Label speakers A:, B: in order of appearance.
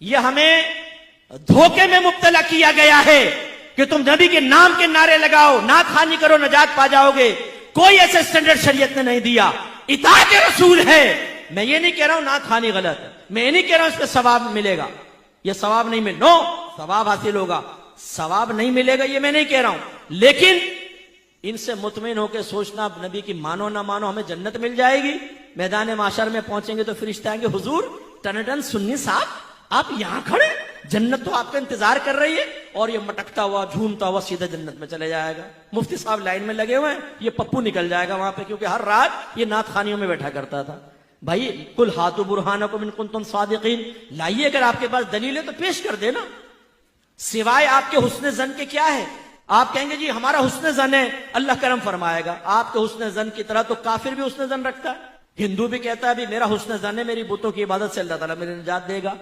A: यह हमें धोखे में मुब्तला किया गया है कि तुम नबी के नाम के नारे लगाओ, नात खानी करो, नजात पा जाओगे। कोई ऐसे स्टैंडर्ड शरीयत ने नहीं दिया। इताअत रसूल है। मैं ये नहीं कह रहा हूं नात खानी गलत है, मैं ये नहीं कह रहा हूं इसमें सवाब मिलेगा, ये सवाब नहीं मिल, नो, सवाब हासिल होगा, सवाब नहीं मिलेगा ये मैं नहीं कह रहा हूं। लेकिन इनसे मुतमिन होकर सोचना, नबी की मानो ना मानो हमें जन्नत मिल जाएगी। मैदान माशर में पहुंचेंगे तो फरिश्ते आएंगे, हुजूर टन सुन्नी साहब आप यहां खड़े, जन्नत तो आपका इंतजार कर रही है। और ये मटकता हुआ झूमता हुआ सीधा जन्नत में चले जाएगा। मुफ्ती साहब लाइन में लगे हुए हैं, ये पप्पू निकल जाएगा वहां पे, क्योंकि हर रात ये नात खानियों में बैठा करता था। भाई कुल हाथु बुरहानकुम इन कुंतुम सादिकीन, लाइए, अगर आपके पास दलील है तो पेश कर देना। सिवाय आपके हुस्न जन के क्या है? आप कहेंगे जी हमारा हुस्न जन है, अल्लाह करम फरमाएगा। आपके हुस्न जन की तरह तो काफिर भी हुस्न जन रखता है। हिंदू भी कहता है भी मेरा हुस्न जन है, मेरी बुतों की इबादत से अल्लाह ताला मेरी निजात देगा।